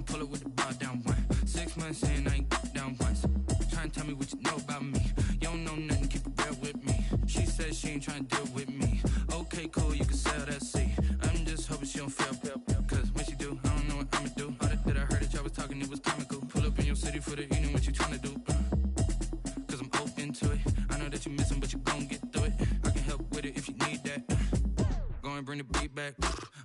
pull up with the bar down one. 6 months in, I ain't down once. Trying to tell me what you know about me. You don't know nothing, keep it real with me. She said she ain't trying to deal with me. Okay, cool, you can sell that seat. I'm just hoping she don't feel. Cause when she do, I don't know what I'ma do. All that I heard that y'all was talking, it was comical. Pull up in your city for the evening, what you trying to do? Cause I'm open to it. I know that you missing, but you gon' get through it. I can help with it if you need that. Go and bring the beat back.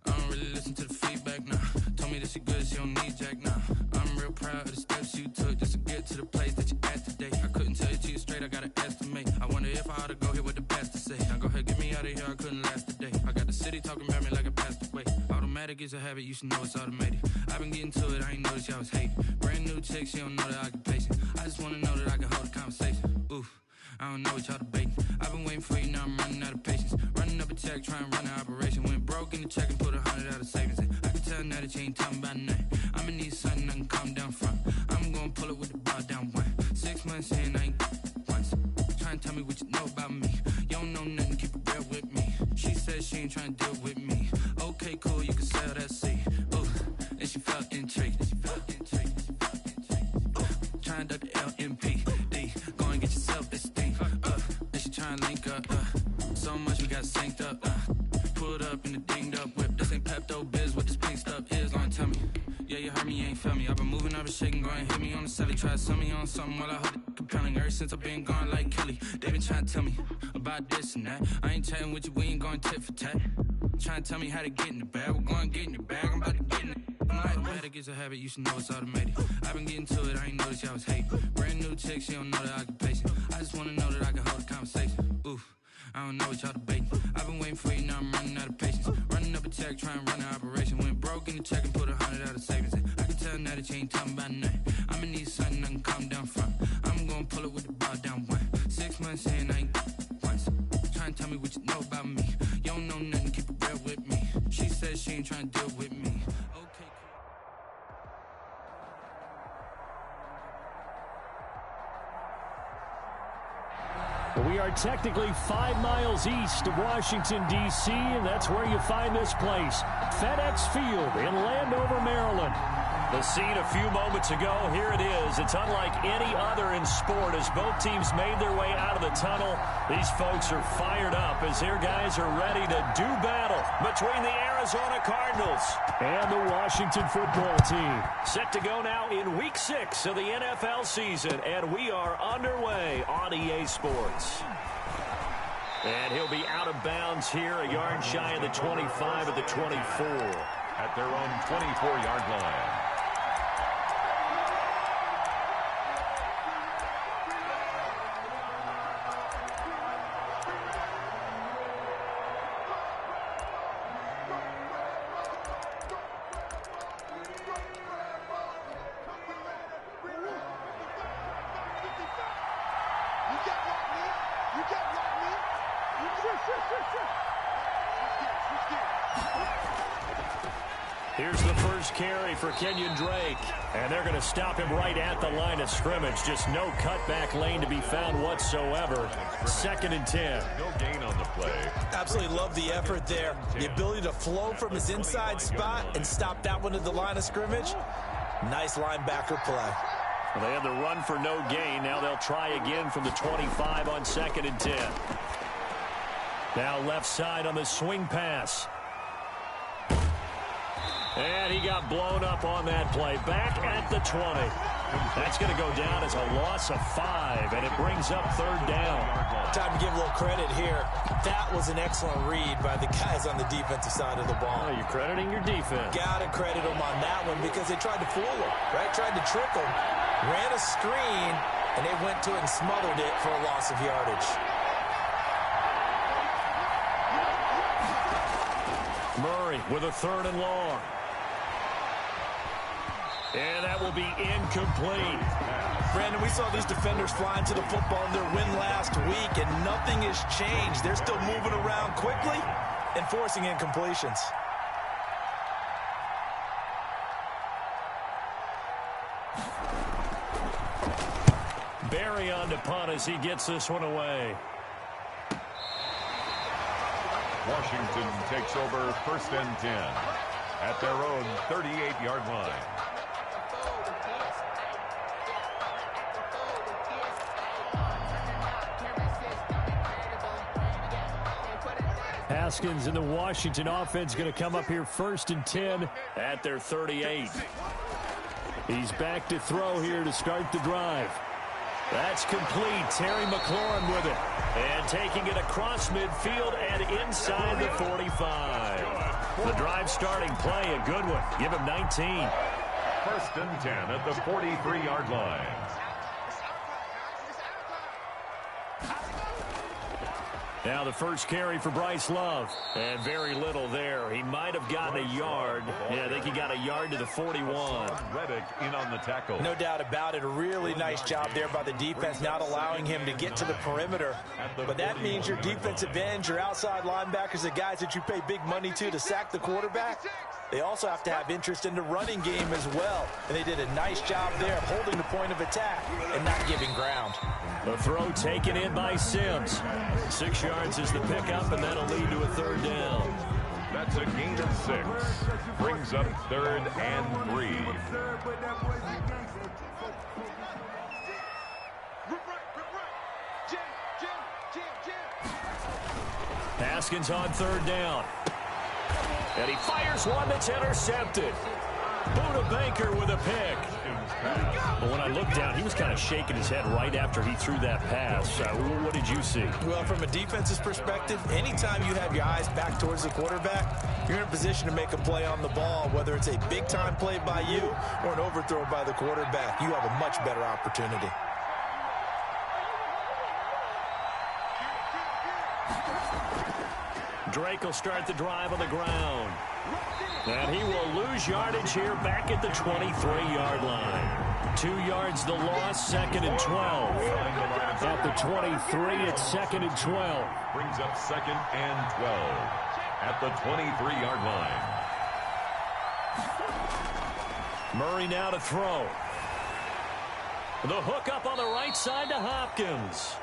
I don't really listen to the feedback, nah. Told me that she good, she don't need jack, nah. I'm real proud of the steps you took just to get to the place that you at today. I couldn't tell it to you straight, I gotta estimate. I wonder if I ought to go here with the best to say. Now go ahead, get me out of here, I couldn't last a day. I got the city talking about me like I passed away. Automatic is a habit, you should know it's automated. I've been getting to it, I ain't noticed y'all was hating. Brand new chick, she don't know the occupation. I just wanna know that I can hold a conversation. Oof, I don't know what y'all debating. I've been waiting for you, now I'm running out of patience. Running up a check, trying to run an operation. Went broke in the check and put 100 out of savings in. I can tell now that you ain't talking about nothing. I'ma need something I can calm down from. I'm gonna pull it with the bar down one. 6 months in, I ain't once. Trying to tell me what you know about me. You don't know nothing, keep it real with me. She said she ain't trying to deal with me. Okay, cool, you can sell that seat. Ooh, and she felt intrigued. Trying to duck the LMPD. Go and get your self-esteem. And she trying to link up. So much we got synced up. Pulled up in the dinged up whip. This ain't Pepto-Biz, what this pink stuff is. Gonna tell me. Yeah, you heard me, you ain't feel me. I've been moving, I've been shaking, go and hit me on the celly. Try to sell me on something while I hold it compelling. Ever since I've been gone like Kelly, they been trying to tell me about this and that. I ain't chatting with you, we ain't going tit for tat. Trying to tell me how to get in the bag. We're going to get in the bag, I'm about to get in it. I'm like, automatic is a habit, you should know it's automated. I've been getting to it, I ain't noticed y'all was hating. Brand new chick, she don't know the occupation. I just wanna know that I can hold a conversation. Oof, I don't know what y'all debating. I've been waiting for you, now I'm running out of patience. Running up a check, trying to run an operation. Went broke in the check and put 100 out of savings in. I can tell now that you ain't talking about nothing. I'ma need something I can calm down from. I'm gonna pull it with the bar down one. 6 months in, I ain't once. Trying to tell me what you know about me. You don't know nothing, keep it real with me. She said she ain't trying to deal with me. Okay, We are technically 5 miles east of Washington, D.C., and that's where you find this place, FedEx Field in Landover, Maryland. The scene a few moments ago, here it is. It's unlike any other in sport as both teams made their way out of the tunnel. These folks are fired up as their guys are ready to do battle between the Arizona Cardinals and the Washington football team. Set to go now in Week 6 of the NFL season, and we are underway on EA Sports. And he'll be out of bounds here, a yard shy of the 25 of the 24. At their own 24-yard line. Here's the first carry for Kenyon Drake. And they're going to stop him right at the line of scrimmage. Just no cutback lane to be found whatsoever. 2nd and 10. No gain on the play. Absolutely love the effort there. The ability to flow from his inside spot and stop that one at the line of scrimmage. Nice linebacker play. Well, they had the run for no gain. Now they'll try again from the 25 on 2nd and 10. Now left side on the swing pass. And he got blown up on that play. Back at the 20. That's going to go down as a loss of 5, and it brings up 3rd down. Time to give a little credit here. That was an excellent read by the guys on the defensive side of the ball. Oh, you're crediting your defense. Got to credit them on that one because they tried to fool him, right? Tried to trick him. Ran a screen, and they went to it and smothered it for a loss of yardage. Murray with a 3rd and long. And that will be incomplete. Brandon, we saw these defenders flying to the football in their win last week, and nothing has changed. They're still moving around quickly and forcing incompletions. Barry on to punt as he gets this one away. Washington takes over 1st and 10 at their own 38-yard line. Haskins and the Washington offense going to come up here 1st and 10 at their 38. He's back to throw here to start the drive. That's complete. Terry McLaurin with it. And taking it across midfield and inside the 45. The drive starting play, a good one. Give him 19. 1st and 10 at the 43-yard line. Now the first carry for Bryce Love. And very little there. He might have gotten a yard. Yeah, I think he got a yard to the 41. Reddick in on the tackle. No doubt about it. A really nice job there by the defense, not allowing him to get to the perimeter. But that means your defensive ends, your outside linebackers, the guys that you pay big money to sack the quarterback, they also have to have interest in the running game as well. And they did a nice job there of holding the point of attack and not giving ground. The throw taken in by Sims. 6 yards is the pickup, and that'll lead to a 3rd down. That's a gain of 6. Brings up 3rd and 3. Haskins on 3rd down. And he fires one that's intercepted. Buda Baker with a pick. But when I looked down, he was kind of shaking his head right after he threw that pass. What did you see? Well, from a defense's perspective, anytime you have your eyes back towards the quarterback, you're in a position to make a play on the ball, whether it's a big-time play by you or an overthrow by the quarterback. You have a much better opportunity. Drake will start the drive on the ground. And he will lose yardage here back at the 23-yard line. 2 yards the loss, 2nd and 12. At the 23, it's 2nd and 12. Brings up 2nd and 12 at the 23-yard line. Murray now to throw. The hook up on the right side to Hopkins.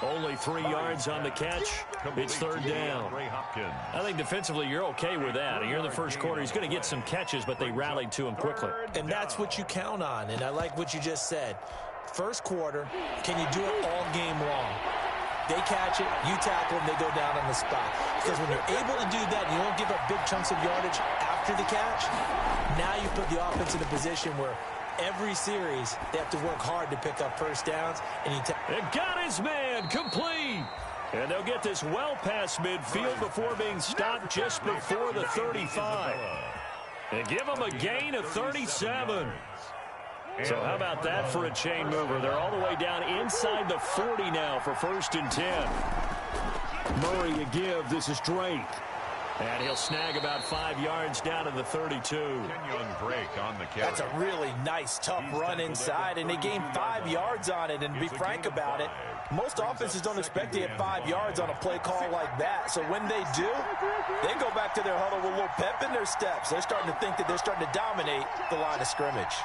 Only 3 yards on the catch. It's 3rd down. I think defensively you're okay with that. Here in the first quarter, he's going to get some catches, but they rallied to him quickly. And that's what you count on, and I like what you just said. First quarter, can you do it all game long? They catch it, you tackle them, they go down on the spot. Because when you're able to do that, you don't give up big chunks of yardage after the catch, now you put the offense in a position where every series, they have to work hard to pick up 1st downs. And got his man, complete. And they'll get this well past midfield before being stopped just before the 35. And give them a gain of 37. So how about that for a chain mover? They're all the way down inside the 40 now for 1st and 10. Murray a give. This is Drake. And he'll snag about 5 yards down to the 32. Kenyon Drake on the carry. That's a really nice, tough run inside, and they gained 5 yards on it. And to be frank about it, most offenses don't expect to get 5 yards on a play call like that. So when they do, they go back to their huddle with a little pep in their steps. They're starting to think that they're starting to dominate the line of scrimmage.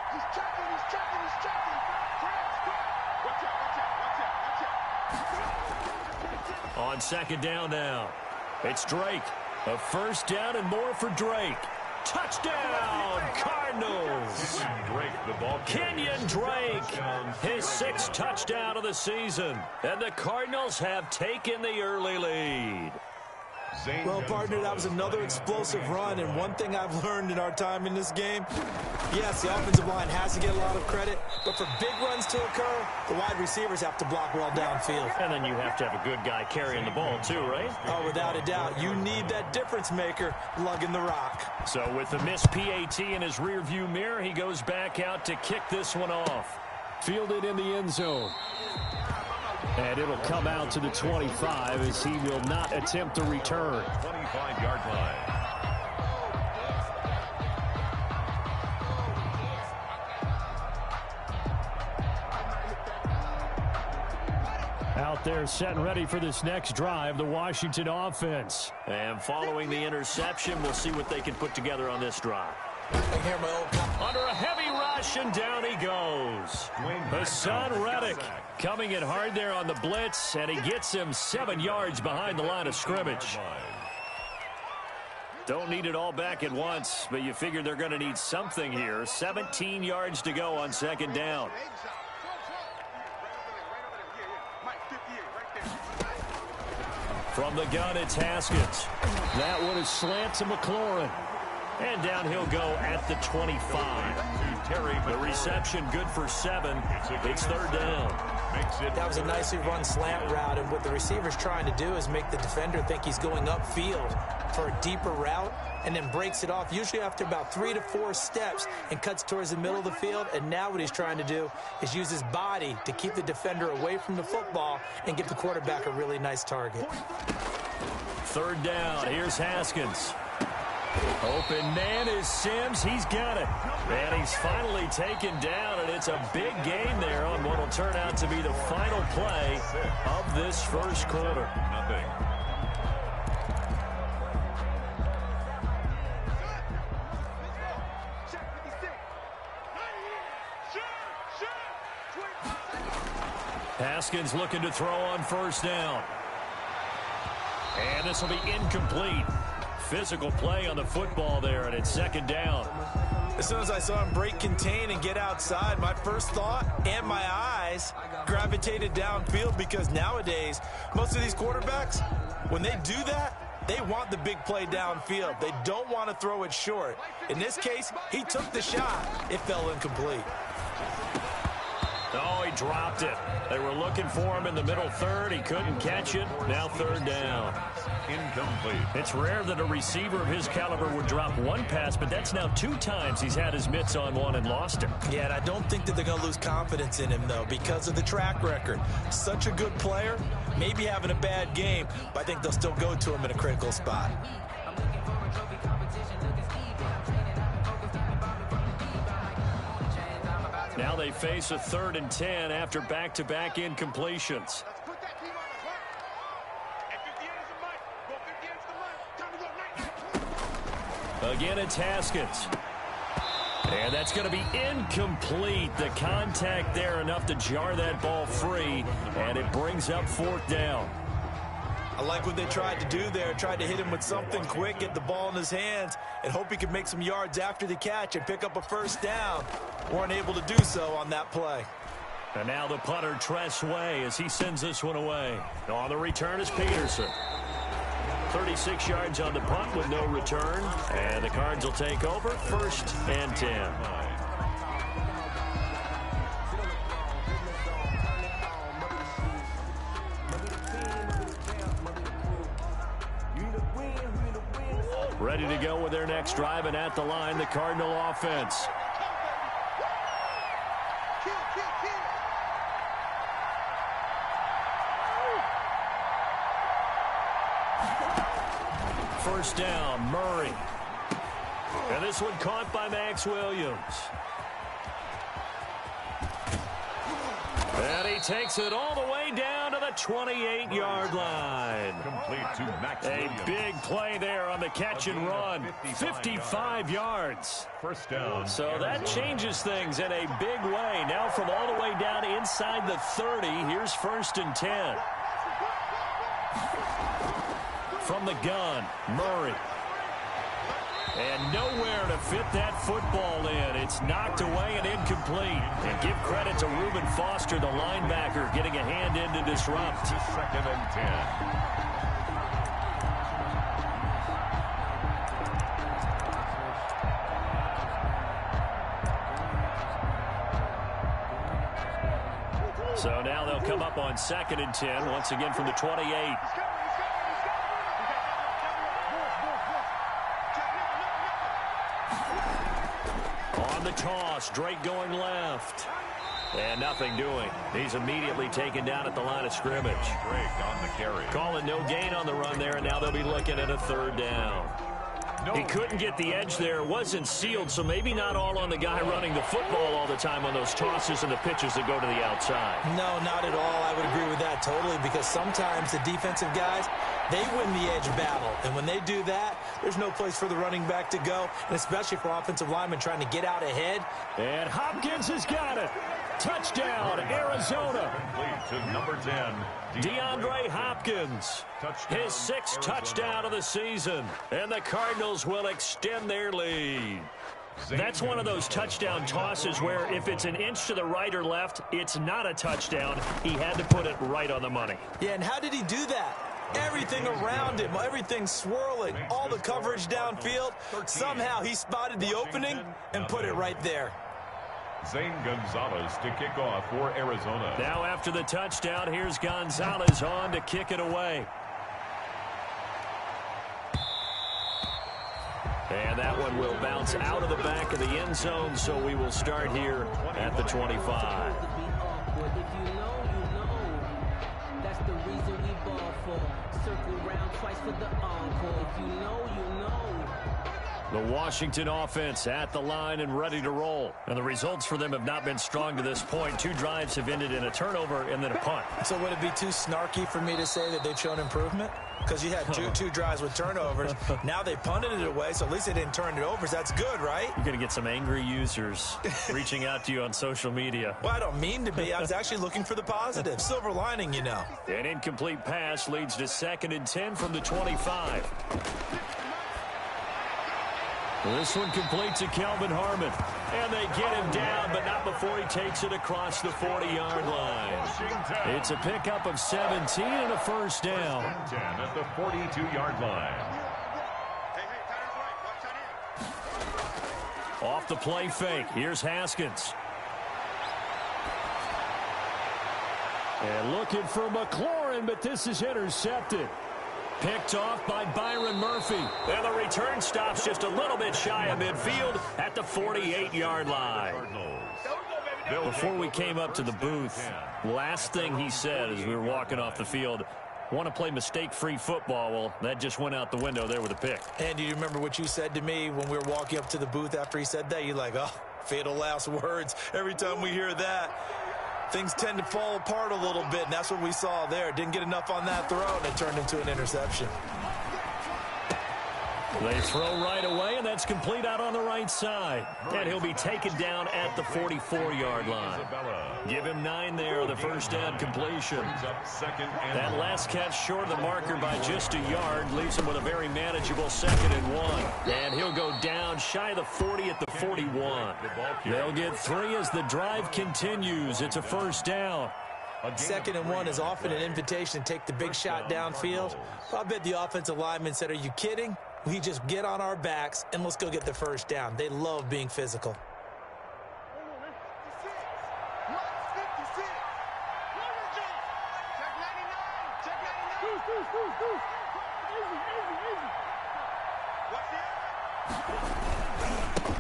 On 2nd down now, it's Drake. A 1st down and more for Drake. Touchdown, Cardinals. Kenyon Drake, his 6th touchdown of the season. And the Cardinals have taken the early lead. Well, partner, that was another explosive run, and one thing I've learned in our time in this game, yes, the offensive line has to get a lot of credit, but for big runs to occur, the wide receivers have to block well downfield. And then you have to have a good guy carrying the ball too, right? Oh, without a doubt. You need that difference maker lugging the rock. So with the missed PAT in his rearview mirror, he goes back out to kick this one off. Fielded in the end zone. And it'll come out to the 25 as he will not attempt to return. 25-yard line. Out there set and ready for this next drive, the Washington offense. And following the interception, we'll see what they can put together on this drive. Under a heavy rush, and down he goes. Hassan Reddick coming in hard there on the blitz, and he gets him 7 yards behind the line of scrimmage. Don't need it all back at once, but you figure they're going to need something here. 17 yards to go on 2nd down. From the gun, it's Haskins. That one is slant to McLaurin. And down he'll go at the 25. The reception good for 7. It's third down. That was a nicely run slant route, and what the receiver's trying to do is make the defender think he's going upfield for a deeper route, and then breaks it off, usually after about 3 to 4 steps, and cuts towards the middle of the field. And now what he's trying to do is use his body to keep the defender away from the football and give the quarterback a really nice target. Third down. Here's Haskins. Open man is Sims. He's got it. And he's finally taken down, and it's a big gain there on what will turn out to be the final play of this first quarter. Nothing. Haskins looking to throw on first down. And this will be incomplete. Physical play on the football there, and it's second down. As soon as I saw him break contain and get outside, my first thought and my eyes gravitated downfield, because nowadays, most of these quarterbacks, when they do that, they want the big play downfield. They don't want to throw it short. In this case, he took the shot. It fell incomplete. Oh, he dropped it. They were looking for him in the middle third. He couldn't catch it. Now third down. Incomplete. It's rare that a receiver of his caliber would drop one pass, but that's now 2 times he's had his mitts on one and lost it. Yeah, and I don't think that they're going to lose confidence in him, though, because of the track record. Such a good player, maybe having a bad game, but I think they'll still go to him in a critical spot. Now they face a 3rd and 10 after back-to-back incompletions. Again, it's Haskins. And that's going to be incomplete. The contact there enough to jar that ball free, and it brings up 4th down. I like what they tried to do there. Tried to hit him with something quick, get the ball in his hands, and hope he could make some yards after the catch and pick up a first down. Weren't able to do so on that play. And now the punter, Tress Way, as he sends this one away. On the return is Peterson. 36 yards on the punt with no return. And the Cards will take over, 1st and 10. Ready to go with their next drive, and at the line, the Cardinal offense. First down, Murray. And this one caught by Max Williams. And he takes it all the way down to the 28-yard line. Complete to Max Williams. A big play there on the catch and run. 55 yards. First down. So that changes things in a big way. Now from all the way down inside the 30, here's 1st and 10. From the gun, Murray. And nowhere to fit that football in. It's knocked away and incomplete. And give credit to Reuben Foster, the linebacker, getting a hand in to disrupt. 2nd and 10. So now they'll come up on 2nd and 10, once again from the 28. On the toss, Drake going left. And nothing doing. He's immediately taken down at the line of scrimmage. Drake on the carry. Calling no gain on the run there, and now they'll be looking at a 3rd down. He couldn't get the edge there. It wasn't sealed, so maybe not all on the guy running the football all the time on those tosses and the pitches that go to the outside. No, not at all. I would agree with that totally, because sometimes the defensive guys, they win the edge battle. And when they do that, there's no place for the running back to go, and especially for offensive linemen trying to get out ahead. And Hopkins has got it. Touchdown, Arizona. Complete to number 10. DeAndre Hopkins, his 6th touchdown of the season, and the Cardinals will extend their lead. That's one of those touchdown tosses where if it's an inch to the right or left, it's not a touchdown. He had to put it right on the money. Yeah, and how did he do that? everything around him, everything swirling, all the coverage downfield. Somehow he spotted the opening and put it right there. Zane Gonzalez to kick off for Arizona. Now after the touchdown, here's Gonzalez on to kick it away. And that one will bounce out of the back of the end zone, so we will start here at the 25. If you know, you know. That's the reason we ball for. Circle round twice for the encore. If you know, you know. The Washington offense at the line and ready to roll. And the results for them have not been strong to this point. 2 drives have ended in a turnover and then a punt. So would it be too snarky for me to say that they've shown improvement? Because you had two drives with turnovers. Now they punted it away, so at least they didn't turn it over. So that's good, right? You're going to get some angry users reaching out to you on social media. Well, I don't mean to be. I was actually looking for the positive. Silver lining, you know. An incomplete pass leads to 2nd and 10 from the 25. This one completes to Kelvin Harmon. And they get him down, but not before he takes it across the 40-yard line. It's a pickup of 17 and a first down. 10 at the 42-yard line. Off the play fake. Here's Haskins. And looking for McLaurin, but this is intercepted. Picked off by Byron Murphy. And the return stops just a little bit shy of midfield at the 48-yard line. Before we came up to the booth, last thing he said as we were walking off the field, want to play mistake-free football. Well, that just went out the window there with a pick. And do you remember what you said to me when we were walking up to the booth after he said that? You're like, oh, fatal last words. Every time we hear that, things tend to fall apart a little bit, and that's what we saw there. Didn't get enough on that throw, and it turned into an interception. They throw right away, and that's complete out on the right side. And he'll be taken down at the 44-yard line. Give him 9 there, the first down completion. That last catch short of the marker by just a yard leaves him with a very manageable 2nd and 1. And he'll go down shy of the 40 at the 41. They'll get 3 as the drive continues. It's a first down. 2nd and 1 is often an invitation to take the big shot downfield. I bet the offensive lineman said, are you kidding? We just get on our backs and let's go get the first down. They love being physical.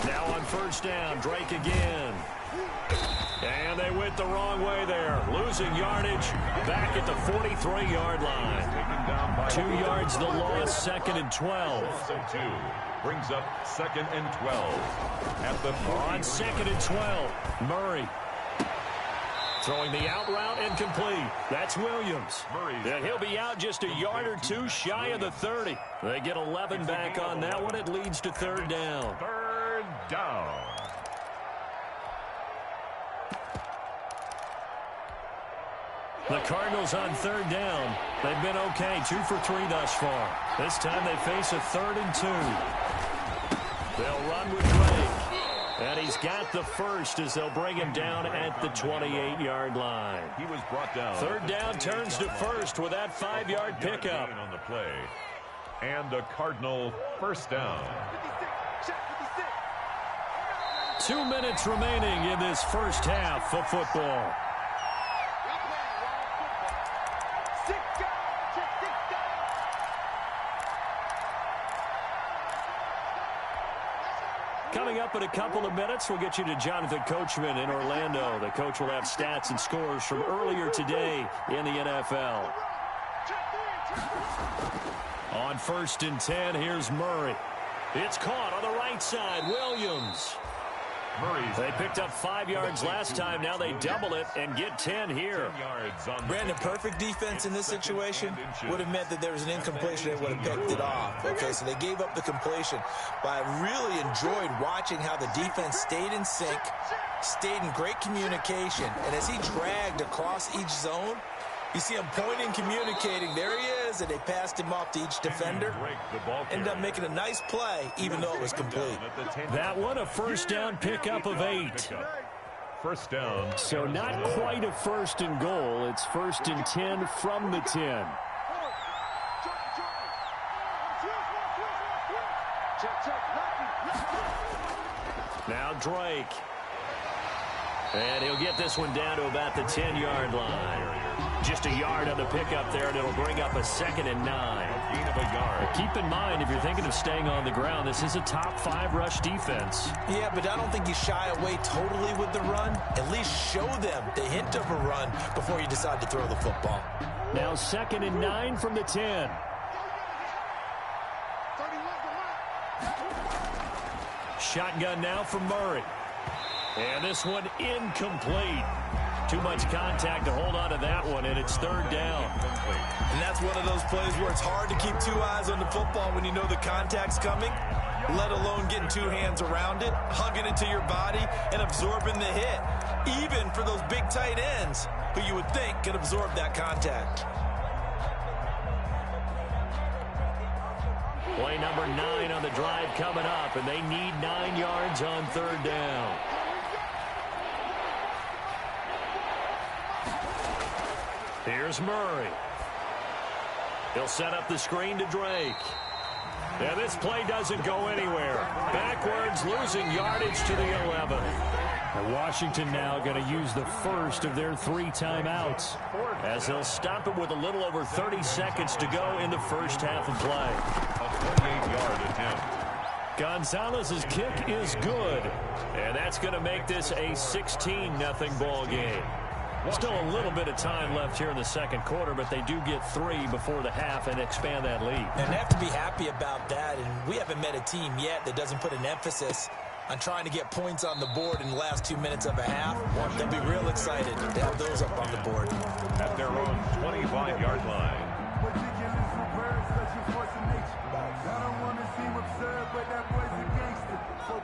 Now on first down, Drake again. And they went the wrong way there. Losing yardage back at the 43-yard line. 2 yards the loss, 2nd and 12. Brings up 2nd and 12. At the on 2nd and 12, Murray. Throwing the out route and complete. That's Williams. And he'll be out just a yard or 2 shy of the 30. They get 11 back on that one. It leads to 3rd down. 3rd down. The Cardinals on 3rd down. They've been okay, 2 for 3 thus far. This time they face a 3rd and 2. They'll run with Drake. And he's got the first as they'll bring him down at the 28-yard line. He was brought down. 3rd down turns to first with that 5-yard pickup. On the play. And a Cardinal first down. 2 minutes remaining in this first half of football. Coming up in a couple of minutes, we'll get you to Jonathan Coachman in Orlando. The coach will have stats and scores from earlier today in the NFL. On 1st and 10, here's Murray. It's caught on the right side. Williams. They picked up 5 yards last time. Now they double it and get 10 here. Brandon, perfect defense in this situation would have meant that there was an incompletion. They would have picked it off. Okay, so they gave up the completion. But I really enjoyed watching how the defense stayed in sync, stayed in great communication. And as he dragged across each zone, you see him pointing, communicating. There he is, and they passed him off to each defender. Ended up making a nice play, even though it was complete. That one, a first down pickup of 8. First down. So not quite a 1st and goal. It's 1st and 10 from the 10. Now Drake. And he'll get this one down to about the 10-yard line. Just a yard on the pickup there, and it'll bring up a 2nd and 9. Gain of a yard. But keep in mind, if you're thinking of staying on the ground, this is a top 5 rush defense. Yeah, but I don't think you shy away totally with the run. At least show them the hint of a run before you decide to throw the football. Now 2nd and 9 from the 10. Shotgun now from Murray. And this one incomplete. Too much contact to hold on to that one, and it's 3rd down. And that's one of those plays where it's hard to keep 2 eyes on the football when you know the contact's coming, let alone getting 2 hands around it, hugging it to your body, and absorbing the hit, even for those big tight ends who you would think could absorb that contact. Play number 9 on the drive coming up, and they need 9 yards on 3rd down. Here's Murray. He'll set up the screen to Drake. And this play doesn't go anywhere. Backwards, losing yardage to the 11. And Washington now going to use the first of their 3 timeouts, as they'll stop it with a little over 30 seconds to go in the first half of play. A 28-yard attempt. Gonzalez's kick is good, and that's going to make this a 16-0 ball game. Still a little bit of time left here in the second quarter, but they do get 3 before the half and expand that lead. And they have to be happy about that, and we haven't met a team yet that doesn't put an emphasis on trying to get points on the board in the last 2 minutes of a half. They'll be real excited to have those up on the board. At their own 25-yard line.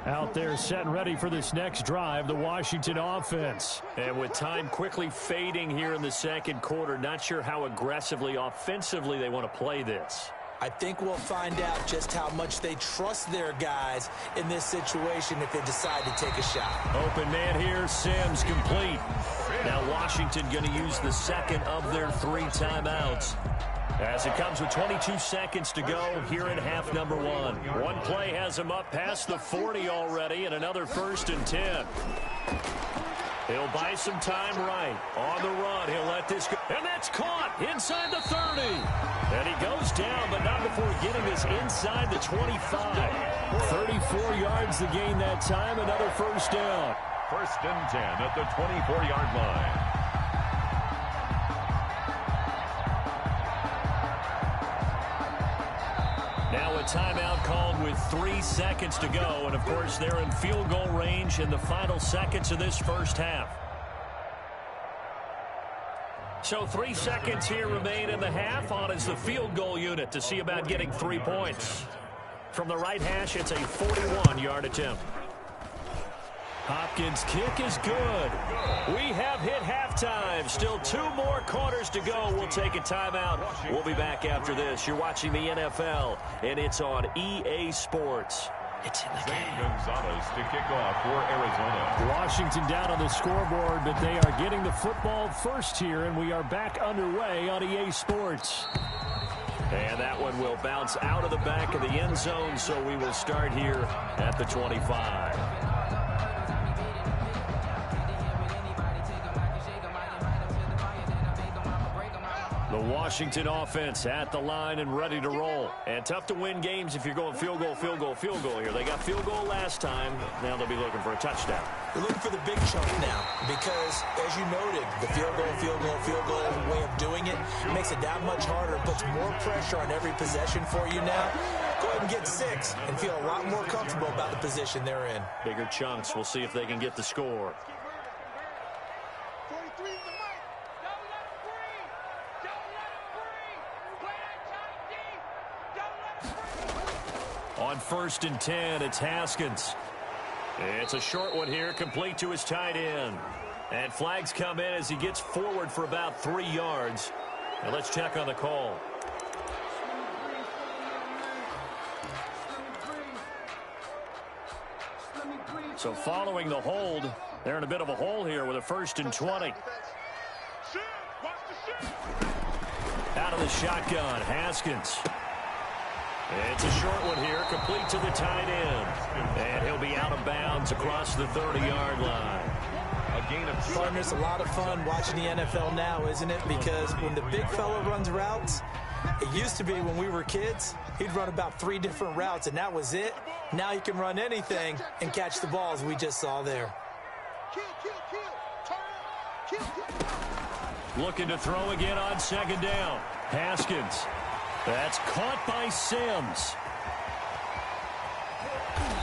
Out there set and ready for this next drive, the Washington offense. And with time quickly fading here in the second quarter, not sure how aggressively, offensively they want to play this. I think we'll find out just how much they trust their guys in this situation if they decide to take a shot. Open man here, Sims complete. Now Washington going to use the second of their 3 timeouts, as it comes with 22 seconds to go here in half number 1. One play has him up past the 40 already, and another 1st and 10. He'll buy some time right. On the run, he'll let this go. And that's caught inside the 30. And he goes down, but not before getting this inside the 25. 34 yards to gain that time, another 1st down. 1st and 10 at the 24-yard line. Now a timeout called with 3 seconds to go. And, of course, they're in field goal range in the final seconds of this first half. So 3 seconds here remain in the half. On is the field goal unit to see about getting 3 points. From the right hash, it's a 41-yard attempt. Hopkins' kick is good. We have hit halftime. Still 2 more quarters to go. We'll take a timeout. We'll be back after this. You're watching the NFL, and it's on EA Sports. It's in the game. Gonzalez to kick off for Arizona. Washington down on the scoreboard, but they are getting the football first here, and we are back underway on EA Sports. And that one will bounce out of the back of the end zone, so we will start here at the 25. The Washington offense at the line and ready to roll. And tough to win games if you're going field goal, field goal, field goal here. They got field goal last time. Now they'll be looking for a touchdown. They're looking for the big chunk now because, as you noted, the field goal way of doing it makes it that much harder, puts more pressure on every possession for you now. Go ahead and get 6 and feel a lot more comfortable about the position they're in. Bigger chunks. We'll see if they can get the score. On 1st and 10, it's Haskins. It's a short one here, complete to his tight end. And flags come in as he gets forward for about 3 yards. Now let's check on the call. So following the hold, they're in a bit of a hole here with a 1st and 20. Out of the shotgun, Haskins. It's a short one here, complete to the tight end. And he'll be out of bounds across the 30-yard line. A gain of 6. Partners, a lot of fun watching the NFL now, isn't it? Because when the big fella runs routes, it used to be when we were kids, he'd run about 3 different routes, and that was it. Now he can run anything and catch the balls we just saw there. Looking to throw again on second down. Haskins. That's caught by Sims.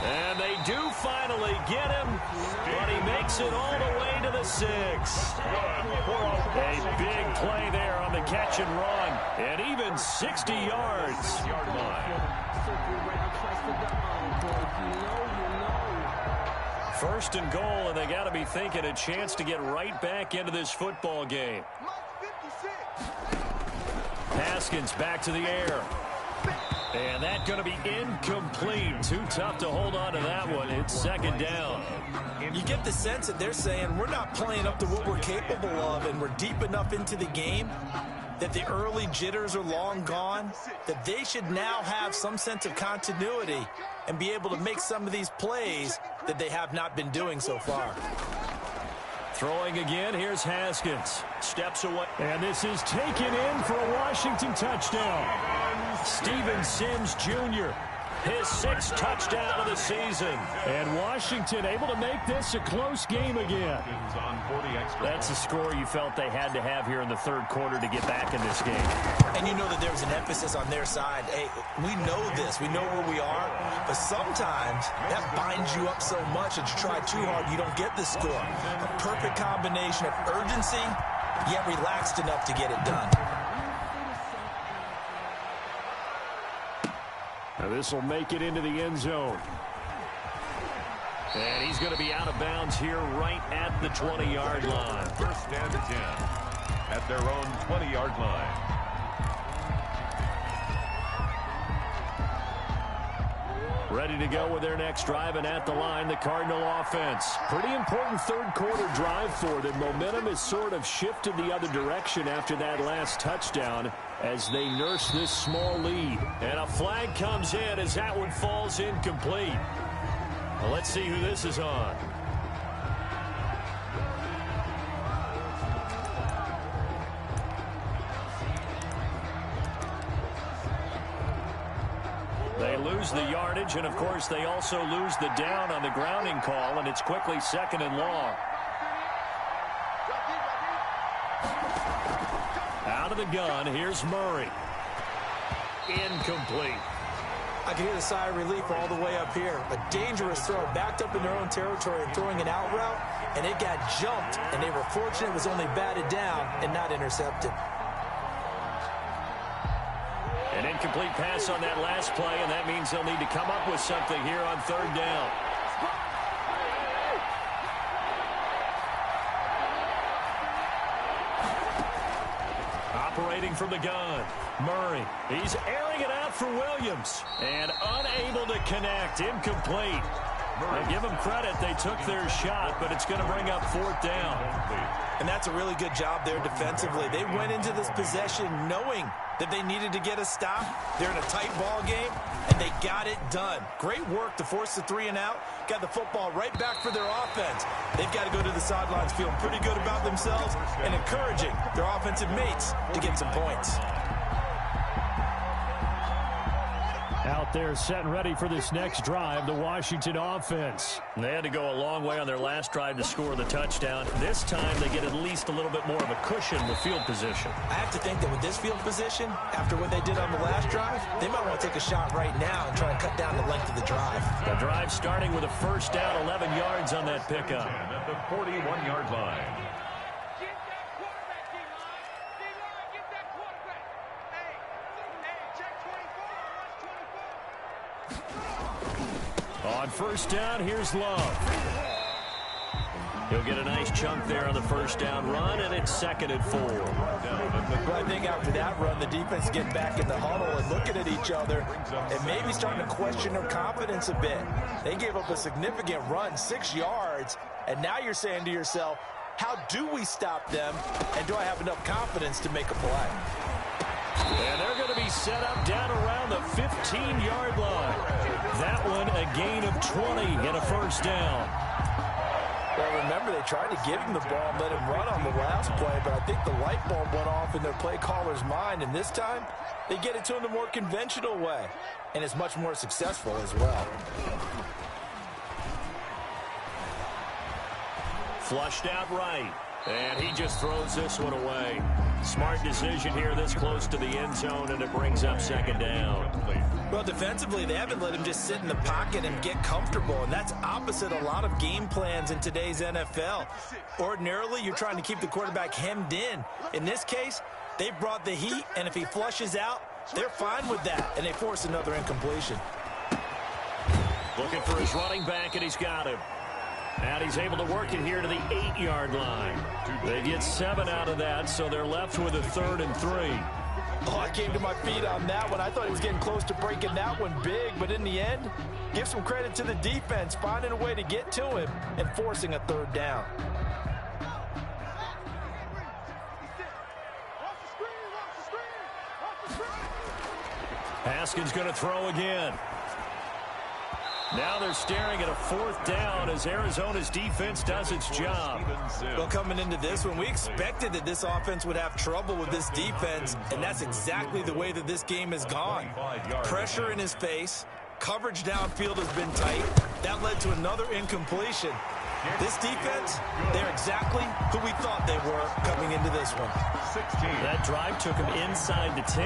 And they do finally get him, but he makes it all the way to the 6. A big play there on the catch and run, and even 60 yards. First and goal, and they got to be thinking a chance to get right back into this football game. Haskins back to the air. And that's going to be incomplete. Too tough to hold on to that one. It's second down. You get the sense that they're saying we're not playing up to what we're capable of, and we're deep enough into the game that the early jitters are long gone, that they should now have some sense of continuity and be able to make some of these plays that they have not been doing so far. Throwing again, here's Haskins. Steps away. And this is taken in for a Washington touchdown. Steven Sims Jr., his 6th touchdown of the season. And Washington able to make this a close game again. That's the score you felt they had to have here in the third quarter to get back in this game. And you know that there's an emphasis on their side. Hey, we know this. We know where we are. But sometimes that binds you up so much that you try too hard, you don't get the score. A perfect combination of urgency, yet relaxed enough to get it done. Now this will make it into the end zone. And he's going to be out of bounds here right at the 20-yard line. First and 10 at their own 20-yard line. Ready to go with their next drive, and at the line, the Cardinal offense. Pretty important third quarter drive for them. Momentum has sort of shifted the other direction after that last touchdown as they nurse this small lead. And a flag comes in as that one falls incomplete. Well, let's see who this is on. They lose the yardage, and of course they also lose the down on the grounding call, and it's quickly second and long. Out of the gun, here's Murray. Incomplete. I can hear the sigh of relief all the way up here. A dangerous throw, backed up in their own territory and throwing an out route, and it got jumped, and they were fortunate it was only batted down and not intercepted. An incomplete pass on that last play, and that means they'll need to come up with something here on third down. Operating from the gun, Murray. He's airing it out for Williams, and unable to connect. Incomplete. And give them credit, they took their shot, but it's going to bring up fourth down. And that's a really good job there defensively. They went into this possession knowing that they needed to get a stop. They're in a tight ball game, and they got it done. Great work to force the 3 and out. Got the football right back for their offense. They've got to go to the sidelines feeling pretty good about themselves and encouraging their offensive mates to get some points. Out there set and ready for this next drive, the Washington offense. They had to go a long way on their last drive to score the touchdown. This time they get at least a little bit more of a cushion with field position. I have to think that with this field position, after what they did on the last drive, they might want to take a shot right now and try to cut down the length of the drive. The drive starting with a first down, 11 yards on that pickup. At the 41-yard line. On first down, here's Love. He'll get a nice chunk there on the first down run, and it's second and 4. Well, I think after that run, the defense get back in the huddle and looking at each other and maybe starting to question their confidence a bit. They gave up a significant run, 6 yards, and now you're saying to yourself, how do we stop them, and do I have enough confidence to make a play? And they're going to be be set up down around the 15-yard line. That one a gain of 20 and a first down. Well, remember, they tried to give him the ball and let him run on the last play, but I think the light bulb went off in their play caller's mind, and this time they get it to him the more conventional way, and it's much more successful as well. Flushed out right, and he just throws this one away. Smart decision here this close to the end zone, and it brings up second down. Well, defensively, they haven't let him just sit in the pocket and get comfortable, and that's opposite a lot of game plans in today's NFL. Ordinarily, you're trying to keep the quarterback hemmed in. In this case, they brought the heat, and if he flushes out, they're fine with that, and they force another incompletion. Looking for his running back, and he's got him. And he's able to work it here to the 8-yard line. They get 7 out of that, so they're left with a 3rd and 3. Oh, I came to my feet on that one. I thought he was getting close to breaking that one big, but in the end, give some credit to the defense, finding a way to get to him and forcing a 3rd down. Haskins going to throw again. Now they're staring at a 4th down as Arizona's defense does its job. Well, coming into this one, we expected that this offense would have trouble with this defense, and that's exactly the way that this game has gone. Pressure in his face, coverage downfield has been tight. That led to another incompletion. This defense, they're exactly who we thought they were coming into this one. That drive took him inside the 10.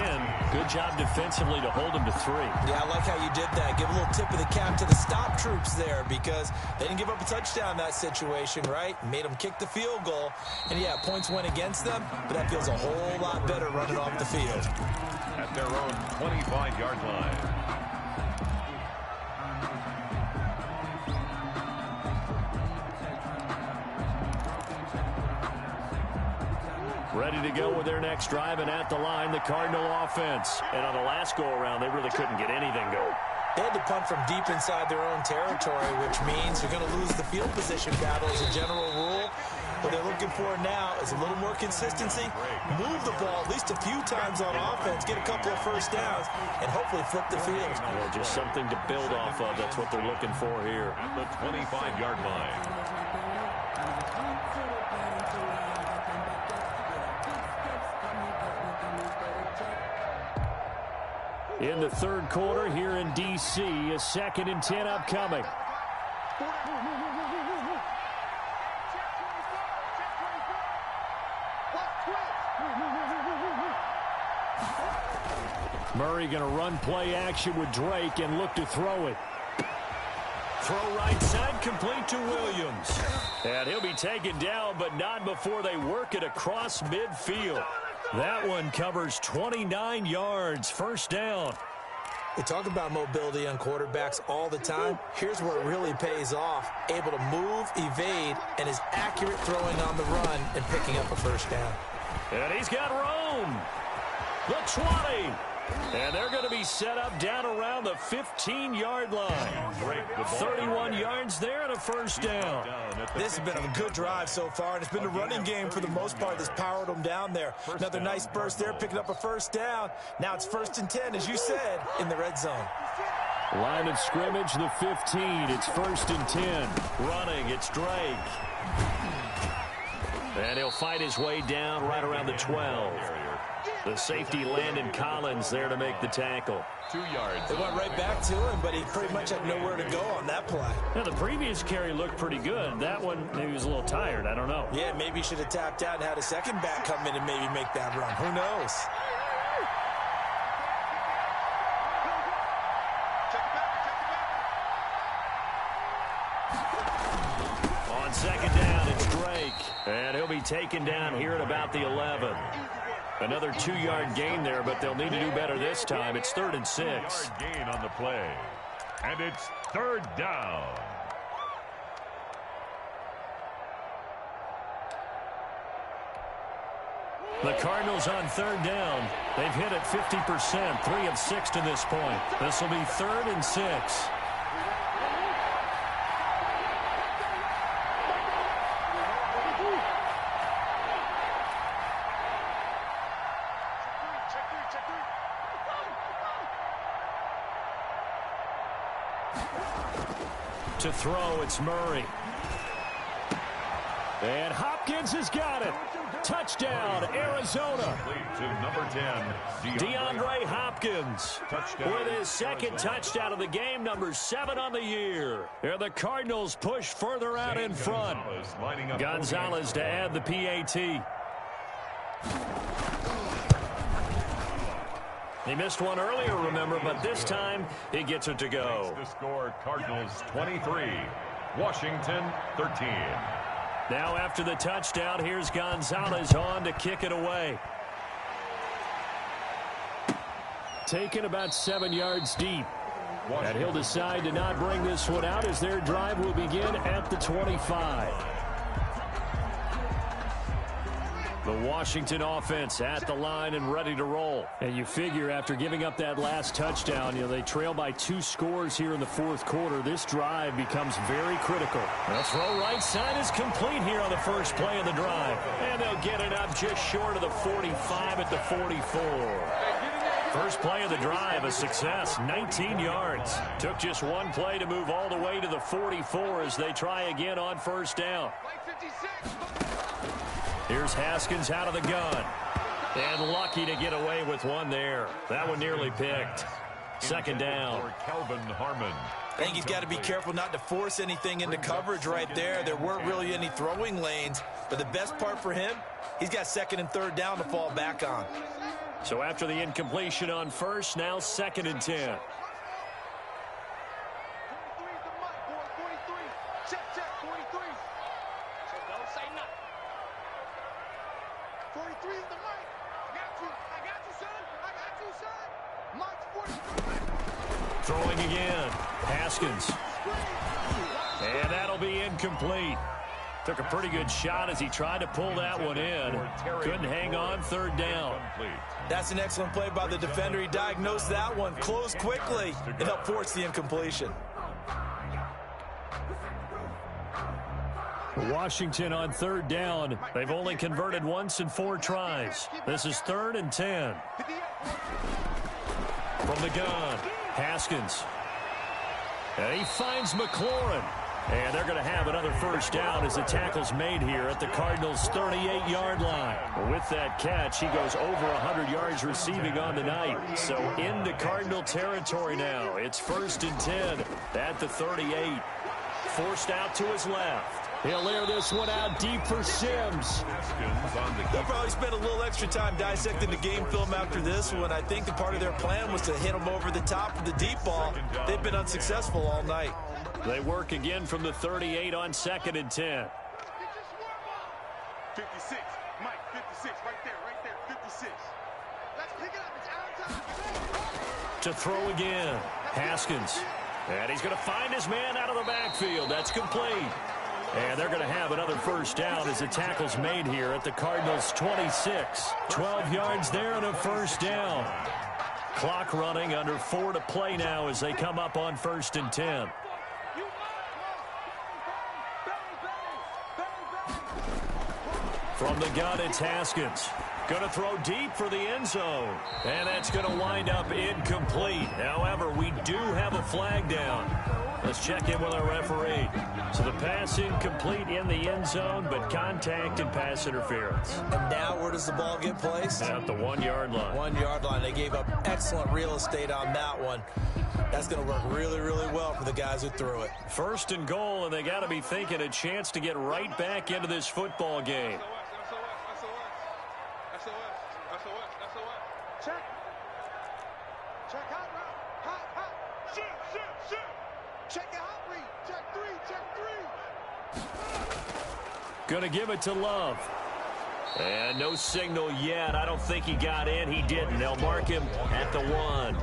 Good job defensively to hold him to 3. Yeah, I like how you did that. Give a little tip of the cap to the stop troops there because they didn't give up a touchdown in that situation, right? Made them kick the field goal. And, yeah, points went against them, but that feels a whole lot better running off the field. At their own 25-yard line. Ready to go with their next drive, and at the line, the Cardinal offense. And on the last go-around, they really couldn't get anything going. They had to punt from deep inside their own territory, which means you're going to lose the field position battle as a general rule. What they're looking for now is a little more consistency, move the ball at least a few times on offense, get a couple of first downs, and hopefully flip the field. Well, just something to build off of. That's what they're looking for here. At the 25-yard line. In the 3rd quarter here in D.C., a 2nd and 10 upcoming. Murray going to run play action with Drake and look to throw it. Throw right side, complete to Williams. And he'll be taken down, but not before they work it across midfield. That one covers 29 yards, first down. We talk about mobility on quarterbacks all the time. Here's where it really pays off. Able to move, evade, and is accurate throwing on the run and picking up a first down. And he's got Rome. The 20. And they're going to be set up down around the 15-yard line. 31 yards there and a first down. This has been a good drive so far, and it's been the running game for the most part that's powered them down there. Another nice burst there, picking up a first down. Now it's 1st and 10, as you said, in the red zone. Line of scrimmage, the 15. It's 1st and 10. Running, it's Drake. And he'll fight his way down right around the 12. The safety, Landon Collins, there to make the tackle. 2 yards. They went right back to him, but he pretty much had nowhere to go on that play. Now, the previous carry looked pretty good. That one, maybe he was a little tired. I don't know. Yeah, maybe he should have tapped out and had a second back come in and maybe make that run. Who knows? On 2nd down, it's Drake. And he'll be taken down here at about the 11. Another 2-yard gain there, but they'll need to do better this time. It's 3rd and 6. 2-yard gain on the play. And it's 3rd down. The Cardinals on 3rd down. They've hit it 50%, 3 of 6 to this point. This will be 3rd and 6. To throw, it's Murray. And Hopkins has got it. Touchdown, Arizona. To number 10, DeAndre Hopkins Touchdown, with his second touchdown of the game, number 7 on the year. And the Cardinals push further out in front. Gonzalez to add the PAT. He missed one earlier, remember, but this time he gets it to go. The score, Cardinals 23, Washington 13. Now after the touchdown, here's Gonzalez on to kick it away. Taken about 7 yards deep. And he'll decide to not bring this one out as their drive will begin at the 25. The Washington offense at the line and ready to roll. And you figure after giving up that last touchdown, they trail by 2 scores here in the fourth quarter. This drive becomes very critical. The throw right side is complete here on the first play of the drive. And they'll get it up just short of the 45 at the 44. First play of the drive, a success, 19 yards. Took just one play to move all the way to the 44 as they try again on first down. Here's Haskins out of the gun. And lucky to get away with one there. That one nearly picked. Second down. Calvin Harmon. I think he's got to be careful not to force anything into coverage right there. There weren't really any throwing lanes. But the best part for him, he's got second and third down to fall back on. So after the incompletion on first, now 2nd and 10. Throwing again. Haskins. And that'll be incomplete. Took a pretty good shot as he tried to pull that one in. Couldn't hang on, third down. That's an excellent play by the defender. He diagnosed that one, closed quickly, and helped force the incompletion. Washington on third down. They've only converted once in 4 tries. This is 3rd and 10. From the gun, Haskins. And he finds McLaurin. And they're going to have another first down as the tackle's made here at the Cardinals' 38-yard line. With that catch, he goes over 100 yards receiving on the night. So into Cardinal territory now. It's 1st and 10 at the 38. Forced out to his left. He'll air this one out deep for Sims. They'll probably spend a little extra time dissecting the game film after this one. I think the part of their plan was to hit him over the top of the deep ball. They've been unsuccessful all night. They work again from the 38 on 2nd and 10. 56, Mike, 56, right there, 56. Let's pick it up, it's our time. To throw again, Haskins. And he's going to find his man out of the backfield. That's complete. And they're going to have another first down as the tackle's made here at the Cardinals' 26. 12 yards there and a first down. Clock running, under 4 to play now as they come up on 1st and 10. From the gun, it's Haskins. Going to throw deep for the end zone. And that's going to wind up incomplete. However, we do have a flag down. Let's check in with our referee. So the pass incomplete in the end zone, but contact and pass interference. And now where does the ball get placed? At the 1-yard line. 1-yard line. They gave up excellent real estate on that one. That's going to work really, really well for the guys who threw it. 1st and goal, and they got to be thinking a chance to get right back into this football game. Check. Check hot route. Hot. Shoot. Check your hot read. Check 3. Going to give it to Love. And no signal yet. I don't think he got in. He didn't. They'll mark him at the 1.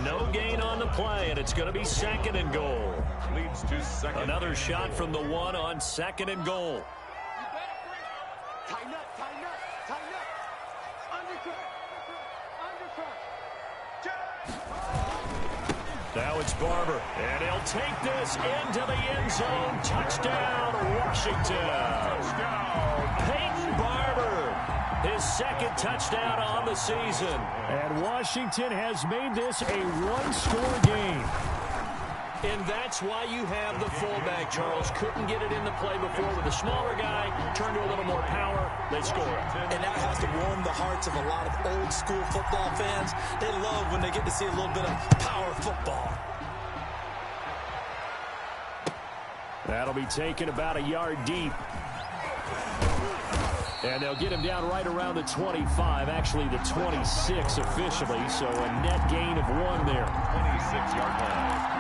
No gain on the play, and it's going to be 2nd and goal. Leads to 2nd. Another shot from the 1 on 2nd and goal. Tighten up. Now it's Barber, and he'll take this into the end zone. Touchdown, Washington. Touchdown. Peyton Barber, his 2nd touchdown on the season. And Washington has made this a 1-score game. And that's why you have the fullback, Charles. Couldn't get it in the play before with a smaller guy. Turned to a little more power. They score it. And that has to warm the hearts of a lot of old-school football fans. They love when they get to see a little bit of power football. That'll be taken about a yard deep. And they'll get him down right around the 25, actually the 26 officially, so a net gain of 1 there. 26-yard line.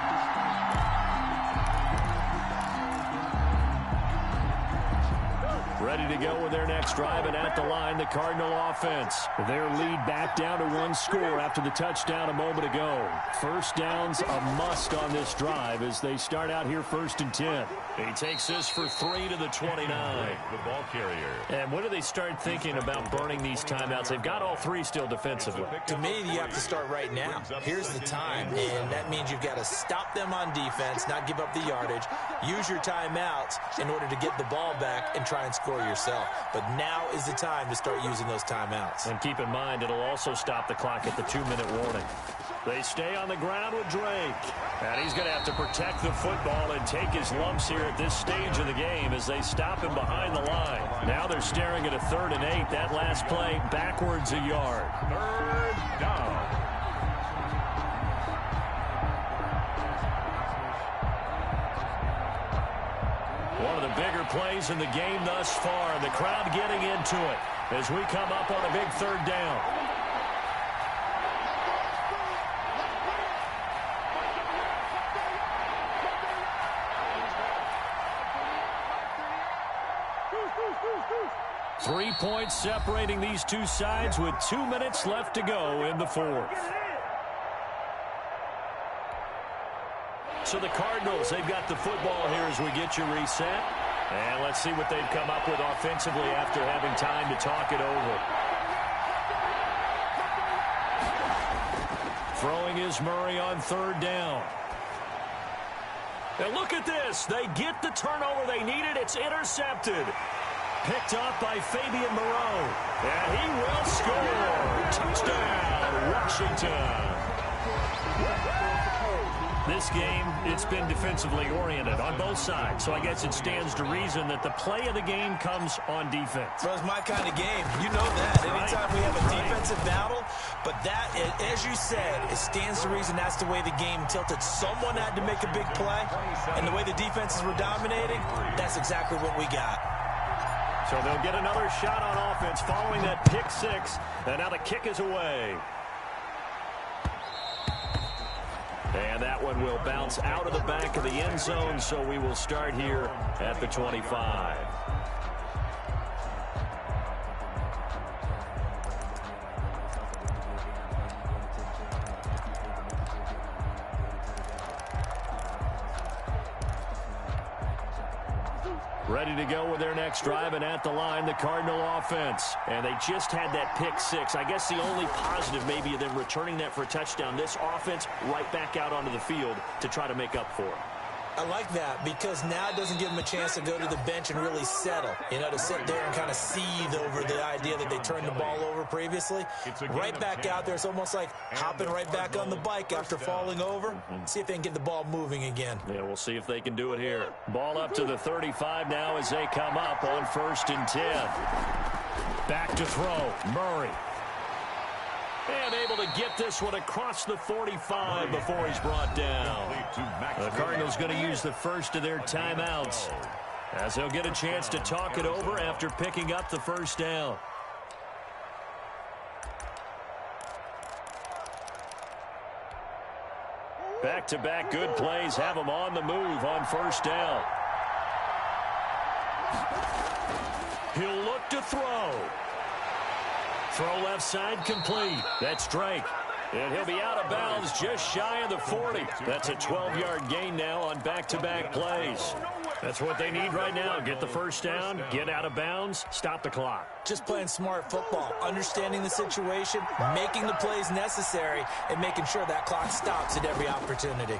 Ready to go with their next drive, and at the line, the Cardinal offense. Their lead back down to 1 score after the touchdown a moment ago. First down's a must on this drive as they start out here 1st and 10. He takes this for 3 to the 29. The ball carrier. And when do they start thinking about burning these timeouts? They've got all 3 still defensively. To me, you have to start right now. Here's the time, and that means you've got to stop them on defense, not give up the yardage, use your timeouts in order to get the ball back and try and score yourself. But now is the time to start using those timeouts. And keep in mind, it'll also stop the clock at the 2-minute warning. They stay on the ground with Drake. And he's going to have to protect the football and take his lumps here at this stage of the game as they stop him behind the line. Now they're staring at a 3rd and 8. That last play backwards a yard. 3rd down. One of the bigger plays in the game thus far. The crowd getting into it as we come up on a big 3rd down. Three points separating these two sides with 2 minutes left to go in the 4th. So the Cardinals, they've got the football here as we get you reset. And let's see what they've come up with offensively after having time to talk it over. Throwing is Murray on 3rd down. And look at this. They get the turnover they needed. It's intercepted. Picked up by Fabian Moreau. And he will score. Touchdown, Washington. This game, it's been defensively oriented on both sides. So I guess it stands to reason that the play of the game comes on defense. Well, it's my kind of game. You know that. Anytime we have a defensive battle. But that, as you said, it stands to reason that's the way the game tilted. Someone had to make a big play. And the way the defenses were dominating, that's exactly what we got. So they'll get another shot on offense following that pick 6. And now the kick is away. And that one will bounce out of the back of the end zone, so we will start here at the 25. Ready to go with their next drive, and at the line, the Cardinal offense. And they just had that pick 6. I guess the only positive maybe of them returning that for a touchdown. This offense right back out onto the field to try to make up for it. I like that because now it doesn't give them a chance to go to the bench and really settle. You know, to sit there and kind of seethe over the idea that they turned the ball over previously. Right back out there, it's almost like hopping right back on the bike after falling over. See if they can get the ball moving again. Yeah, we'll see if they can do it here. Ball up to the 35 now as they come up on 1st and 10. Back to throw, Murray. And able to get this one across the 45 before he's brought down. The Cardinals going to use the first of their timeouts as they'll get a chance to talk it over after picking up the 1st down. Back-to-back good plays have them on the move on 1st down. He'll look to throw. Throw left side complete. That's Drake. And he'll be out of bounds just shy of the 40. That's a 12-yard gain now on back-to-back plays. That's what they need right now. Get the 1st down, get out of bounds, stop the clock. Just playing smart football, understanding the situation, making the plays necessary, and making sure that clock stops at every opportunity.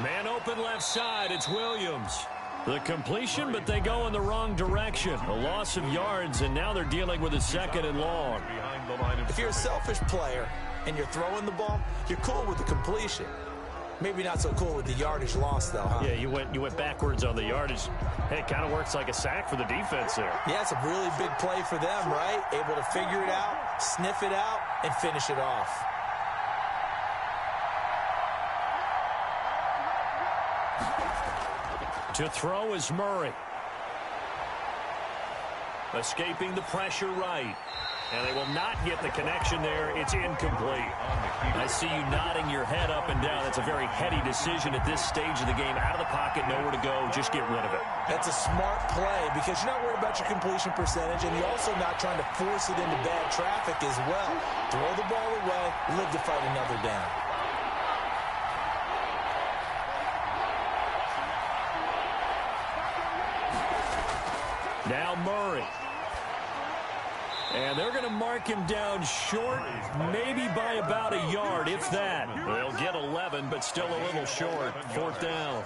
Man open left side, it's Williams. The completion, but they go in the wrong direction. A loss of yards, and now they're dealing with a 2nd and long. If you're a selfish player, and you're throwing the ball, you're cool with the completion. Maybe not so cool with the yardage loss, though, huh? Yeah, you went backwards on the yardage. Hey, it kind of works like a sack for the defense there. Yeah, it's a really big play for them, right? Able to figure it out, sniff it out, and finish it off. To throw is Murray. Escaping the pressure right. And they will not get the connection there. It's incomplete. I see you nodding your head up and down. That's a very heady decision at this stage of the game. Out of the pocket, nowhere to go. Just get rid of it. That's a smart play because you're not worried about your completion percentage, and you're also not trying to force it into bad traffic as well. Throw the ball away, live to fight another down. Now Murray. And they're going to mark him down short, maybe by about a yard, if that. They'll get 11, but still a little short. 4th down.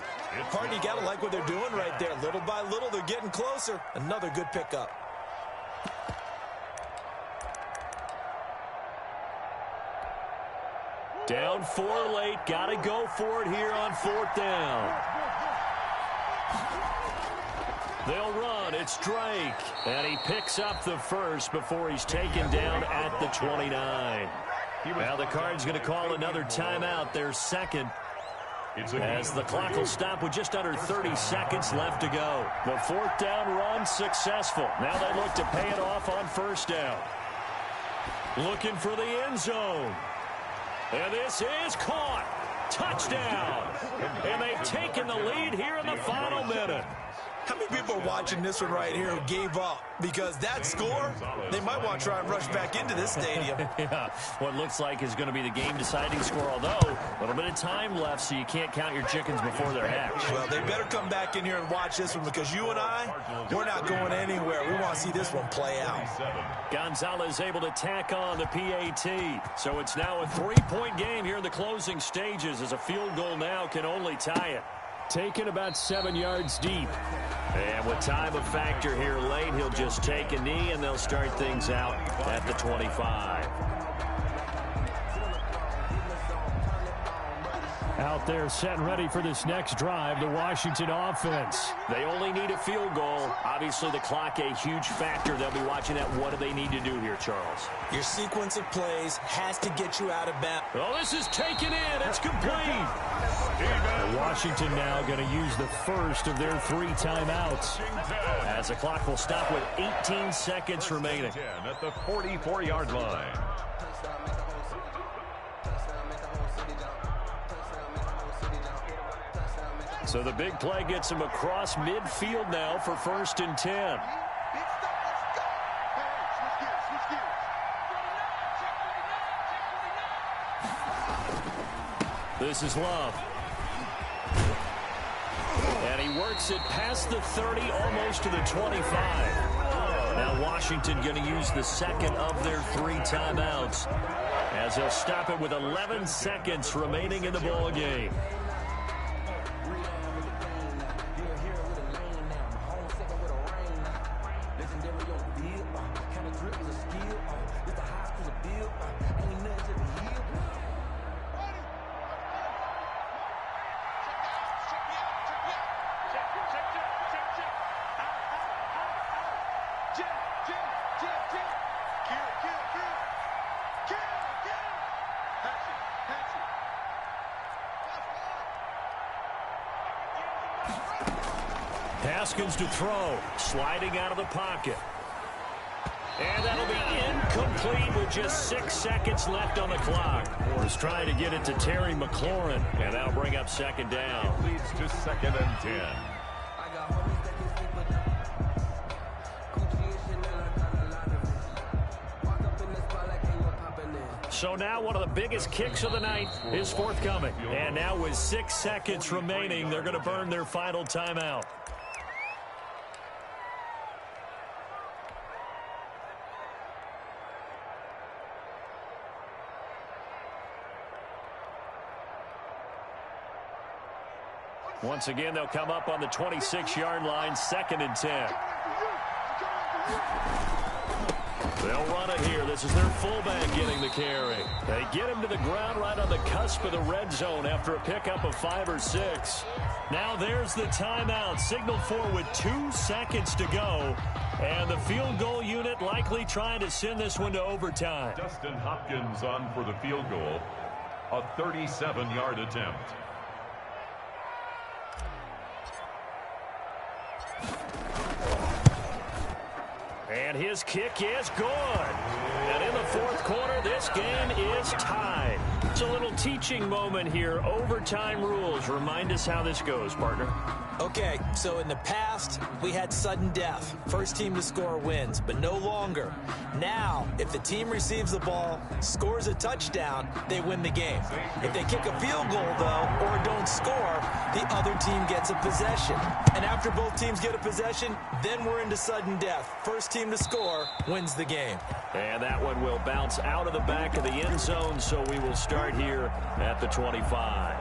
Harden, you got to like what they're doing right there. Little by little, they're getting closer. Another good pickup. Down 4 late. Got to go for it here on 4th down. They'll run. It's Drake. And he picks up the first before he's taken down at the 29. Now the Cards going to call another timeout, their second, as the clock will stop with just under 30 seconds left to go. The 4th down run successful. Now they look to pay it off on 1st down. Looking for the end zone. And this is caught. Touchdown. And they've taken the lead here in the final minute. How many people are watching this one right here who gave up? Because that score, they might want to try and rush back into this stadium. Yeah, what looks like is going to be the game-deciding score, although a little bit of time left, so you can't count your chickens before they're hatched. Well, they better come back in here and watch this one, because you and I, we're not going anywhere. We want to see this one play out. Gonzalez able to tack on the PAT. So it's now a 3-point game here in the closing stages, as a field goal now can only tie it. Taken about 7 yards deep. And with time a factor here late, he'll just take a knee, and they'll start things out at the 25. Out there set and ready for this next drive, the Washington offense. They only need a field goal. Obviously, the clock a huge factor. They'll be watching that. What do they need to do here, Charles? Your sequence of plays has to get you out of bounds. Well, this is taken in. It's complete. Washington now going to use the first of their 3 timeouts, as the clock will stop with 18 seconds remaining. At the 44-yard line. So the big play gets him across midfield now for 1st and 10. This is Love. And he works it past the 30, almost to the 25. Now Washington going to use the second of their 3 timeouts, as they'll stop it with 11 seconds remaining in the ball game. Haskins to throw, sliding out of the pocket. And that'll be incomplete with just 6 seconds left on the clock. Was trying to get it to Terry McLaurin, and that'll bring up 2nd down. Leads to 2nd and 10. So now one of the biggest kicks of the night is forthcoming. And now with 6 seconds remaining, they're going to burn their final timeout. Once again, they'll come up on the 26-yard line, 2nd and 10. They'll run it here. This is their fullback getting the carry. They get him to the ground right on the cusp of the red zone after a pickup of 5 or 6. Now there's the timeout. Signaled for with 2 seconds to go. And the field goal unit likely trying to send this one to overtime. Dustin Hopkins on for the field goal. A 37-yard attempt. And his kick is good. And in the fourth quarter, this game is tied. It's a little teaching moment here. Overtime rules. Remind us how this goes, partner. Okay, so in the past, we had sudden death. First team to score wins, but no longer. Now, if the team receives the ball, scores a touchdown, they win the game. If they kick a field goal, though, or don't score, the other team gets a possession. And after both teams get a possession, then we're into sudden death. First team to score wins the game. And that one will bounce out of the back of the end zone, so we will start here at the 25.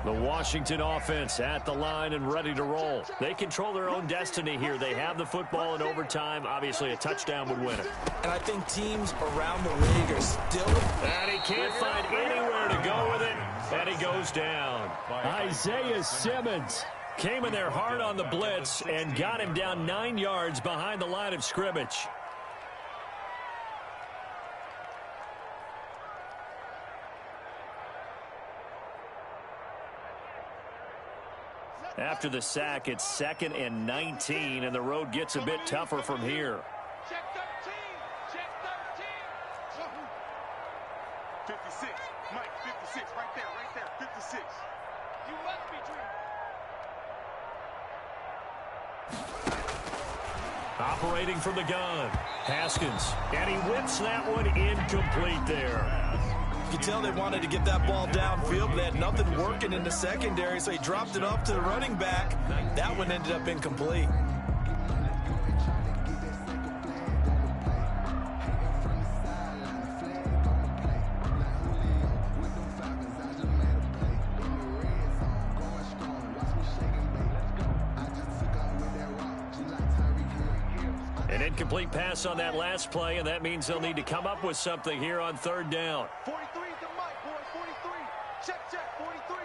The Washington offense at the line and ready to roll. They control their own destiny here. They have the football in overtime. Obviously, a touchdown would win it. And I think teams around the league are still... And he can't find anywhere to go with it. And he goes down. Isaiah Simmons came in there hard on the blitz and got him down 9 yards behind the line of scrimmage. After the sack, it's 2nd and 19, and the road gets a bit tougher from here. Check 13. Check 13. 56. Mike, 56. Right there. 56. You must be dreaming. Operating from the gun. Haskins. And he whips that one incomplete there. You can tell they wanted to get that ball downfield, but they had nothing working in the secondary, so he dropped it off to the running back. That one ended up incomplete. An incomplete pass on that last play, and that means they'll need to come up with something here on 3rd down. 43 to Mike, boy. 43. Check. 43.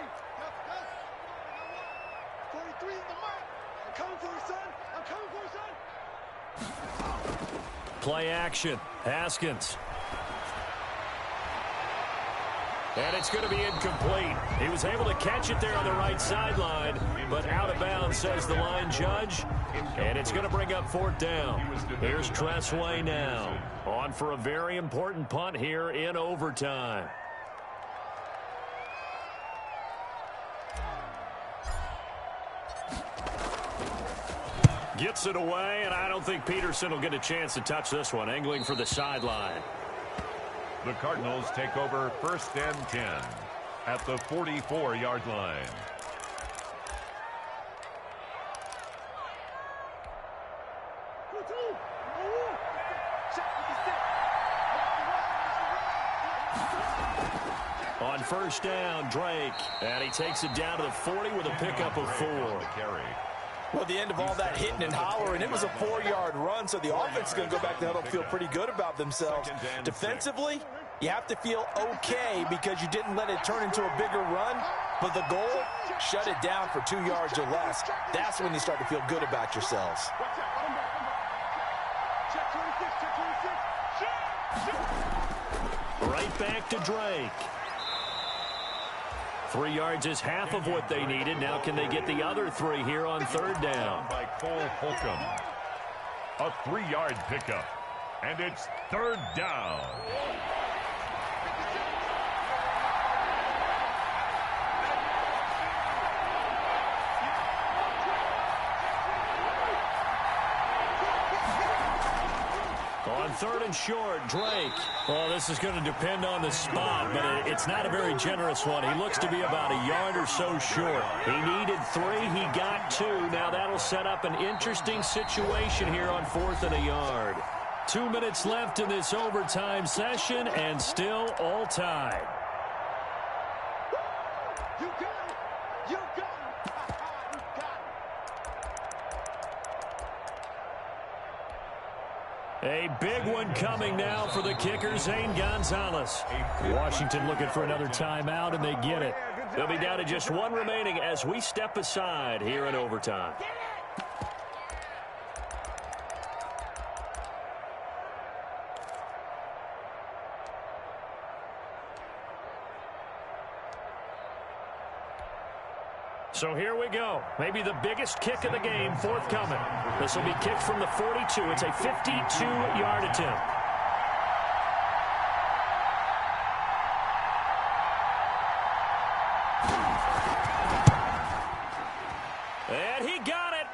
43 is the Mike. I'm coming for you, son. I'm coming for you, son. Play action. Haskins. And it's going to be incomplete. He was able to catch it there on the right sideline, but out of bounds, says the line judge. And it's going to bring up 4th down. Here's Tressway now. On for a very important punt here in overtime. Gets it away, and I don't think Peterson will get a chance to touch this one. Angling for the sideline. The Cardinals take over 1st and 10 at the 44-yard line. On 1st down, Drake. And he takes it down to the 40 with a pickup of 4. Well, at the end of all that hitting and hollering, it was a 4-yard run, so the offense is going to go back to huddle and feel pretty good about themselves. Defensively, you have to feel okay because you didn't let it turn into a bigger run, but the goal, shut it down for 2 yards or less. That's when you start to feel good about yourselves. Right back to Drake. 3 yards is half of what they needed. Now can they get the other 3 here on 3rd down? By Cole Holcomb. A 3-yard pickup. And it's 3rd down. On 3rd and short, Drake. Well, this is going to depend on the spot, but it's not a very generous one. He looks to be about a yard or so short. He needed 3. He got 2. Now that'll set up an interesting situation here on 4th and a yard. 2 minutes left in this overtime session, and still all tied. You got it. You got it. You got it. A big one coming now for the kicker, Zane Gonzalez. Washington looking for another timeout, and they get it. They'll be down to just one remaining as we step aside here in overtime. So here we go. Maybe the biggest kick of the game forthcoming. This will be kicked from the 42. It's a 52-yard attempt. And he got it.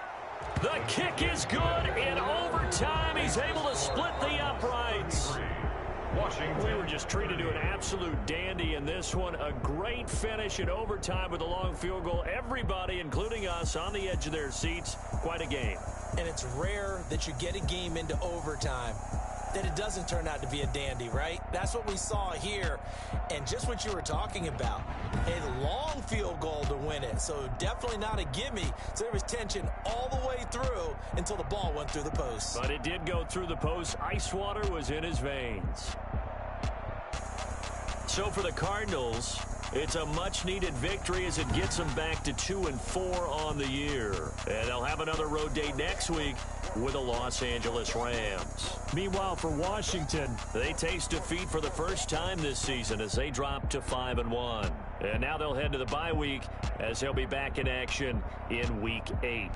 The kick is good in overtime. He's able to split the uprights. We were just treated to an absolute dandy in this one. A great finish in overtime with a long field goal. Everybody, including us, on the edge of their seats. Quite a game. And it's rare that you get a game into overtime that it doesn't turn out to be a dandy, right? That's what we saw here. And just what you were talking about, a long field goal to win it. So definitely not a gimme. So there was tension all the way through until the ball went through the post. But it did go through the post. Ice water was in his veins. So for the Cardinals, it's a much-needed victory as it gets them back to 2-4 on the year. And they'll have another road date next week with the Los Angeles Rams. Meanwhile, for Washington, they taste defeat for the first time this season as they drop to 5-1. And now they'll head to the bye week as they'll be back in action in Week 8.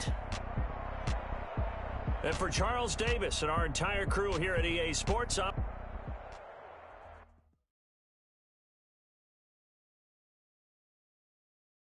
And for Charles Davis and our entire crew here at EA Sports,